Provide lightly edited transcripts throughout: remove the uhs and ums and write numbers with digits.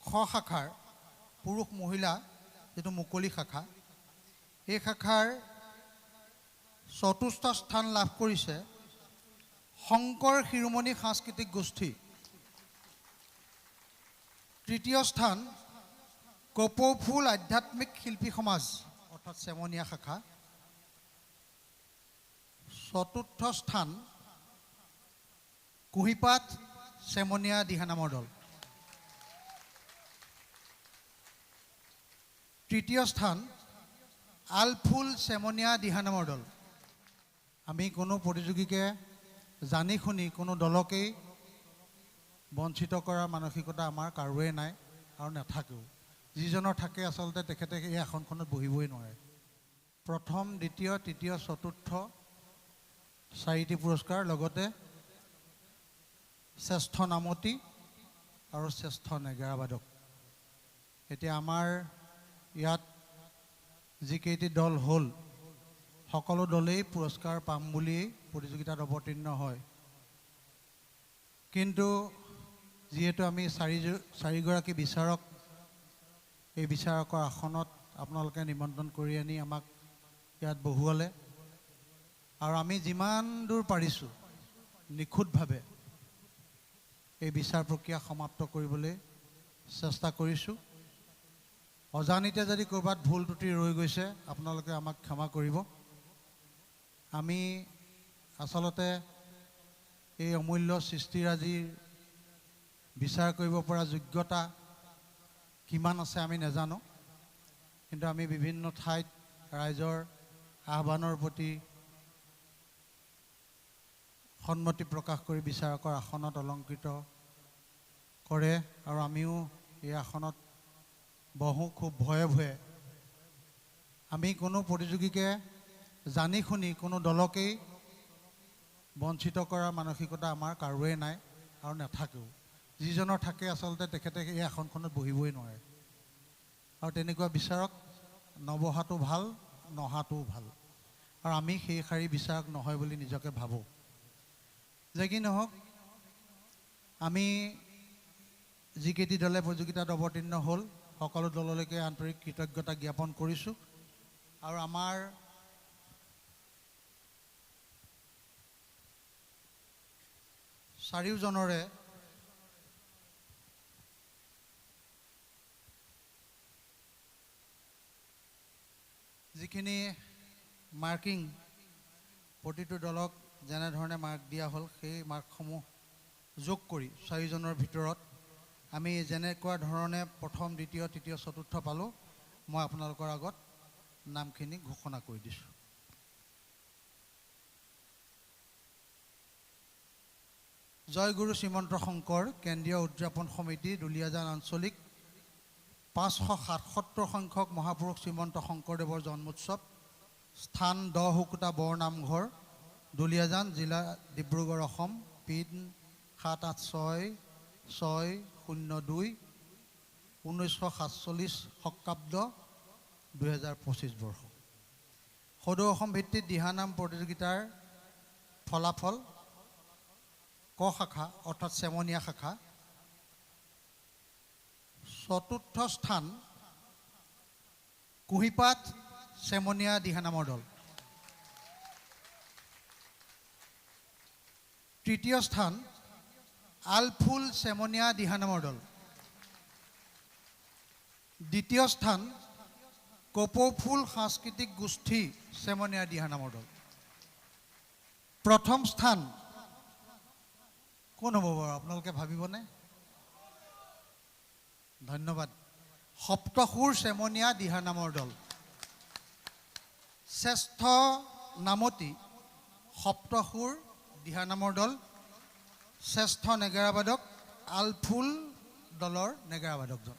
খ শাখাৰ পুৰুষ মহিলা যেটো মুকলি শাখা এই শাখাৰ চতুৰ্থ স্থান লাভ কৰিছে শংকৰ শিৰোমণি সাংস্কৃতিক গোষ্ঠী। তৃতীয় স্থান কপৌফুল আধ্যাত্মিক শিল্পী সমাজ অৰ্থাৎ চেমনীয়া শাখা। চতুৰ্থ স্থান কুহিপাত চেমনীয়া দিহানামৰ দল। তৃতীয় স্থান আলফুল চেমনীয়া দিহানামৰ দল। আমি কোনো প্ৰতিযোগীকে জানি শুনি কোনো দলকেই বঞ্চিত কৰাৰ মানসিকতা আমাৰ কাৰোৱে নাই আৰু নাথাকেও। যিজনৰ থাকে আচলতে তেখেতে এই আসনখনত বহিবই নোৱাৰে। প্ৰথম, দ্বিতীয়, তৃতীয়, চতুৰ্থ 4টি পুৰস্কাৰ, লগতে শ্ৰেষ্ঠ নামতি আৰু শ্ৰেষ্ঠ নেগেৰাবাদক। এতিয়া আমাৰ ইয়াত যিকেইটি দল হ'ল সকলো দলেই পুৰস্কাৰ পাম বুলি প্ৰতিযোগিতাত অৱতীৰ্ণ হয়। কিন্তু যিহেতু আমি চাৰিগৰাকী বিচাৰক এই বিচাৰকৰ আসনত আপোনালোকে নিমন্ত্ৰণ কৰি আনি আমাক ইয়াত বহুৱালে আৰু আমি যিমান দূৰ পাৰিছোঁ নিখুঁতভাৱে এই বিচাৰ প্ৰক্ৰিয়া সমাপ্ত কৰিবলৈ চেষ্টা কৰিছোঁ। অজানিতে যদি ক'ৰবাত ভুল ত্ৰুটি ৰৈ গৈছে আপোনালোকে আমাক ক্ষমা কৰিব। আমি আচলতে এই অমূল্য সৃষ্টিৰাজিৰ বিচাৰ কৰিব পৰা যোগ্যতা কিমান আছে আমি নাজানো, কিন্তু আমি বিভিন্ন ঠাইত ৰাইজৰ আহ্বানৰ প্ৰতি সন্মতি প্ৰকাশ কৰি বিচাৰকৰ আসনত অলংকৃত কৰে আৰু আমিও এই আসনত বহোঁ খুব ভয়ে ভয়ে। আমি কোনো প্ৰতিযোগীকে জানি শুনি কোনো দলকেই বঞ্চিত কৰাৰ মানসিকতা আমাৰ কাৰোৱে নাই আৰু নাথাকেও। যিজনৰ থাকে আচলতে তেখেতে এই আসনখনত বহিবই নোৱাৰে আৰু তেনেকুৱা বিচাৰক নবহাটো ভাল, নহাটোও ভাল আৰু আমি সেই শাৰী বিচাৰক নহয় বুলি নিজকে ভাবোঁ। যে কি নহওক, আমি যিকেইটি দলে প্ৰতিযোগিতাত অৱতীৰ্ণ হ'ল সকলো দললৈকে আন্তৰিক কৃতজ্ঞতা জ্ঞাপন কৰিছোঁ আৰু আমাৰ চাৰিওজনৰে যিখিনি মাৰ্কিং প্ৰতিটো দলক যেনেধৰণে মাৰ্ক দিয়া হ'ল সেই মাৰ্কসমূহ যোগ কৰি চাৰিজনৰ ভিতৰত আমি যেনেকুৱা ধৰণে প্ৰথম, দ্বিতীয়, তৃতীয়, চতুৰ্থ পালোঁ মই আপোনালোকৰ আগত নামখিনি ঘোষণা কৰি দিছোঁ। জয়গুৰু শ্ৰীমন্ত শংকৰ কেন্দ্ৰীয় উদযাপন সমিতি দুলীয়াজান আঞ্চলিক 577 সংখ্যক মহাপুৰুষ শ্ৰীমন্ত শংকৰদেৱৰ জন্মোৎসৱ, স্থান 10 হুকুটা বৰনামঘৰ, দুলীয়াজান, জিলা ডিব্ৰুগড়, অসম, পিন 786602 1947 শকাব্দ 2025 বৰ্ষ। সদৌ অসম ভিত্তিত দিহানাম প্ৰতিযোগিতাৰ ফলাফল ক শাখা অৰ্থাৎ চেমনীয়া শাখা। চতুৰ্থ স্থান কুহিপাত চেমনীয়া দিহানামৰ দল। তৃতীয় স্থান আলফুল চেমনীয়া দিহানামৰ দল। দ্বিতীয় স্থান কপৌফুল সাংস্কৃতিক গোষ্ঠী চেমনীয়া দিহানামৰ দল। প্ৰথম স্থান কোন হ'ব বাৰু আপোনালোকে ভাবিবনে? ধন্যবাদ। সপ্তসুৰ চেমনীয়া দিহানামৰ দল। শ্ৰেষ্ঠ নামতি সপ্তসুৰ দিহানামৰ দল। শ্ৰেষ্ঠ নেগেৰাবাদক আলফুল দলৰ নেগেৰাবাদকজন।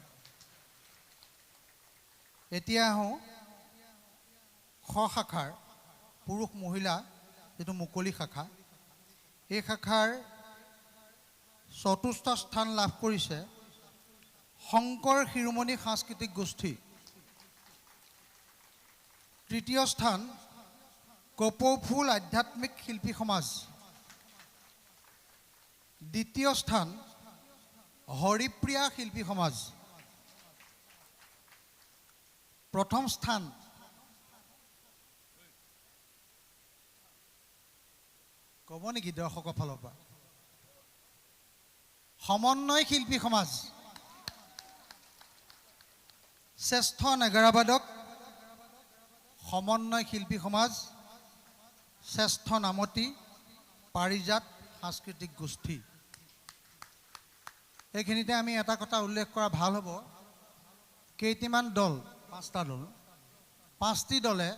এতিয়া আহোঁ খ শাখাৰ পুৰুষ মহিলা যেটো মুকলি শাখা এই শাখাৰ চতুৰ্থ স্থান লাভ কৰিছে শংকৰ শিৰোমণি সাংস্কৃতিক গোষ্ঠী। তৃতীয় স্থান কপৌফুল আধ্যাত্মিক শিল্পী সমাজ। দ্বিতীয় স্থান হৰিপ্ৰিয়া শিল্পী সমাজ। প্ৰথম স্থান ক'ব নেকি দৰ্শকৰ ফালৰ পৰা? সমন্বয় শিল্পী সমাজ, শ্ৰেষ্ঠ নেগেৰাবাদক সমন্বয় শিল্পী সমাজ, শ্ৰেষ্ঠ নামতি পাৰিজাত সাংস্কৃতিক গোষ্ঠী। এইখিনিতে আমি এটা কথা উল্লেখ কৰা ভাল হ'ব, কেইটিমান দল, 5টা দল, 5টি দলে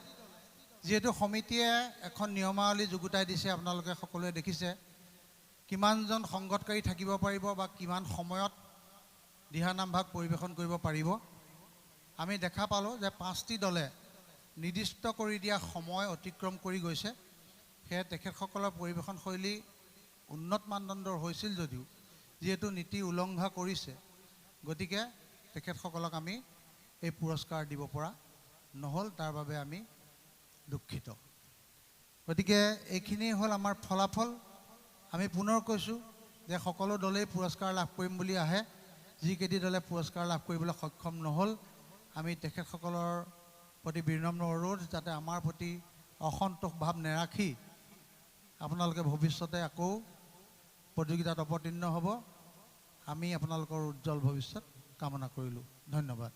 যিহেতু সমিতিয়ে এখন নিয়মাৱলী যুগুতাই দিছে, আপোনালোকে সকলোৱে দেখিছে কিমানজন সংগতকাৰী থাকিব পাৰিব বা কিমান সময়ত দিহানামভাগ পৰিৱেশন কৰিব পাৰিব। আমি দেখা পালোঁ যে 5টি দলে নিৰ্দিষ্ট কৰি দিয়া সময় অতিক্ৰম কৰি গৈছে। সেয়ে তেখেতসকলৰ পৰিৱেশন শৈলী উন্নত মানদণ্ডৰ হৈছিল যদিও যিহেতু নীতি উলংঘা কৰিছে, গতিকে তেখেতসকলক আমি এই পুৰস্কাৰ দিব পৰা নহ'ল, তাৰ বাবে আমি দুখিত। গতিকে এইখিনিয়ে হ'ল আমাৰ ফলাফল। আমি পুনৰ কৈছোঁ যে সকলো দলেই পুৰস্কাৰ লাভ কৰিম বুলি আহে। যিকেইটি দলে পুৰস্কাৰ লাভ কৰিবলৈ সক্ষম নহ'ল, আমি তেখেতসকলৰ প্ৰতি বিনম্ৰ অনুৰোধ যাতে আমাৰ প্ৰতি অসন্তোষ ভাৱ নেৰাখি আপোনালোকে ভৱিষ্যতে আকৌ প্ৰতিযোগিতাত অৱতীৰ্ণ হ'ব। আমি আপোনালোকৰ উজ্জ্বল ভৱিষ্যত কামনা কৰিলোঁ। ধন্যবাদ।